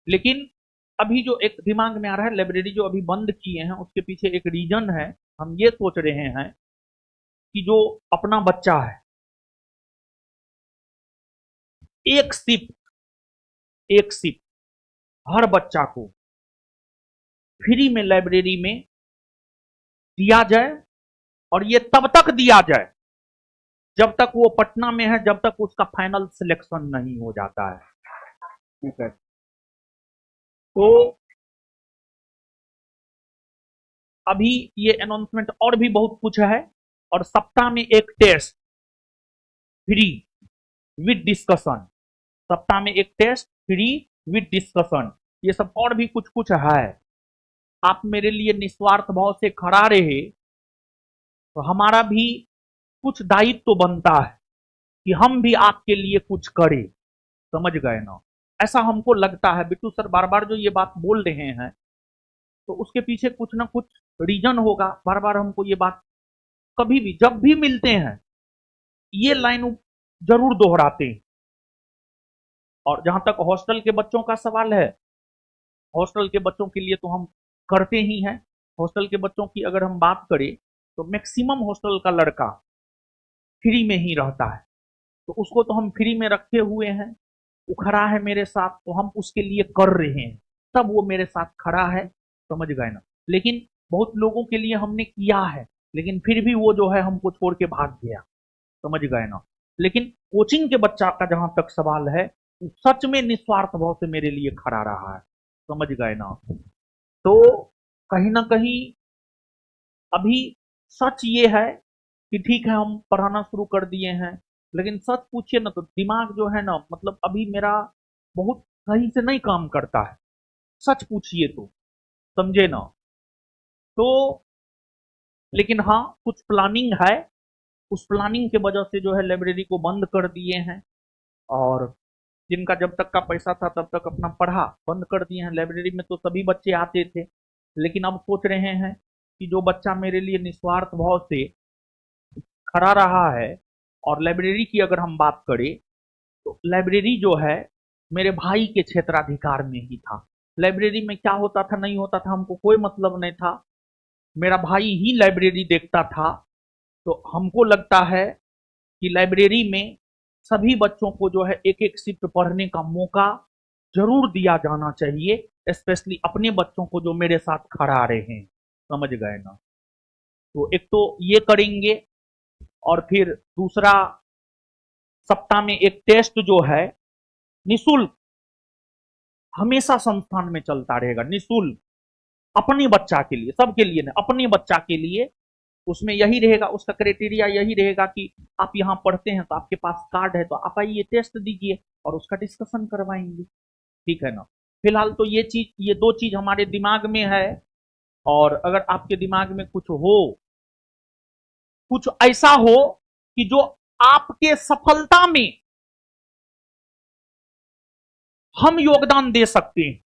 लेकिन अभी जो एक दिमाग में आ रहा है, लाइब्रेरी जो अभी बंद किए हैं उसके पीछे एक रीजन है। हम ये सोच रहे हैं कि जो अपना बच्चा है, एक सिप हर बच्चा को फ्री में लाइब्रेरी में दिया जाए, और ये तब तक दिया जाए जब तक वो पटना में है, जब तक उसका फाइनल सिलेक्शन नहीं हो जाता है। ठीक है, तो अभी ये अनाउंसमेंट और भी बहुत कुछ है, और सप्ताह में एक टेस्ट फ्री विद डिस्कशन, सप्ताह में एक टेस्ट फ्री विद डिस्कशन, ये सब और भी कुछ कुछ है। आप मेरे लिए निस्वार्थ भाव से खड़ा रहे तो हमारा भी कुछ दायित्व तो बनता है कि हम भी आपके लिए कुछ करें। समझ गए ना? ऐसा हमको लगता है। बिट्टू सर बार बार जो ये बात बोल रहे हैं तो उसके पीछे कुछ ना कुछ रीजन होगा। बार बार हमको ये बात कभी भी जब भी मिलते हैं ये लाइन जरूर दोहराते हैं। और जहां तक हॉस्टल के बच्चों का सवाल है, हॉस्टल के बच्चों के लिए तो हम करते ही हैं। हॉस्टल के बच्चों की अगर हम बात करें तो मैक्सिमम हॉस्टल का लड़का फ्री में ही रहता है, तो उसको तो हम फ्री में रखे हुए हैं। वो खड़ा है मेरे साथ तो हम उसके लिए कर रहे हैं, तब वो मेरे साथ खड़ा है। समझ गए ना? लेकिन बहुत लोगों के लिए हमने किया है, लेकिन फिर भी वो जो है हमको छोड़ के भाग गया। समझ गए ना? लेकिन कोचिंग के बच्चा का जहां तक सवाल है, वो सच में निस्वार्थ भाव से मेरे लिए खड़ा रहा है। समझ गए ना? तो कहीं ना कहीं अभी सच ये है कि ठीक है हम पढ़ाना शुरू कर दिए हैं, लेकिन सच पूछिए ना तो दिमाग जो है ना, मतलब अभी मेरा बहुत सही से नहीं काम करता है। सच पूछिए तो, समझे ना? तो लेकिन हाँ, कुछ प्लानिंग है। उस प्लानिंग के वजह से जो है लाइब्रेरी को बंद कर दिए हैं, और जिनका जब तक का पैसा था तब तक अपना पढ़ा बंद कर दिए हैं। लाइब्रेरी में तो सभी बच्चे आते थे, लेकिन अब सोच रहे हैं कि जो बच्चा मेरे लिए निस्वार्थ भाव से खड़ा रहा है, और लाइब्रेरी की अगर हम बात करें तो लाइब्रेरी जो है मेरे भाई के क्षेत्राधिकार में ही था। लाइब्रेरी में क्या होता था नहीं होता था हमको कोई मतलब नहीं था। मेरा भाई ही लाइब्रेरी देखता था, तो हमको लगता है कि लाइब्रेरी में सभी बच्चों को जो है एक एक शिफ्ट पढ़ने का मौका जरूर दिया जाना चाहिए, स्पेशली अपने बच्चों को जो मेरे साथ खड़ा रहे हैं। समझ गए ना? तो एक तो ये करेंगे, और फिर दूसरा, सप्ताह में एक टेस्ट जो है निशुल्क हमेशा संस्थान में चलता रहेगा, निशुल्क, अपने बच्चा के लिए, सबके लिए नहीं, अपने बच्चा के लिए। उसमें यही रहेगा, उसका क्राइटेरिया यही रहेगा कि आप यहाँ पढ़ते हैं तो आपके पास कार्ड है तो आप आइए टेस्ट दीजिए और उसका डिस्कशन करवाएंगे। ठीक है ना? फिलहाल तो ये चीज, ये दो चीज हमारे दिमाग में है। और अगर आपके दिमाग में कुछ हो, कुछ ऐसा हो कि जो आपके सफलता में हम योगदान दे सकते हैं,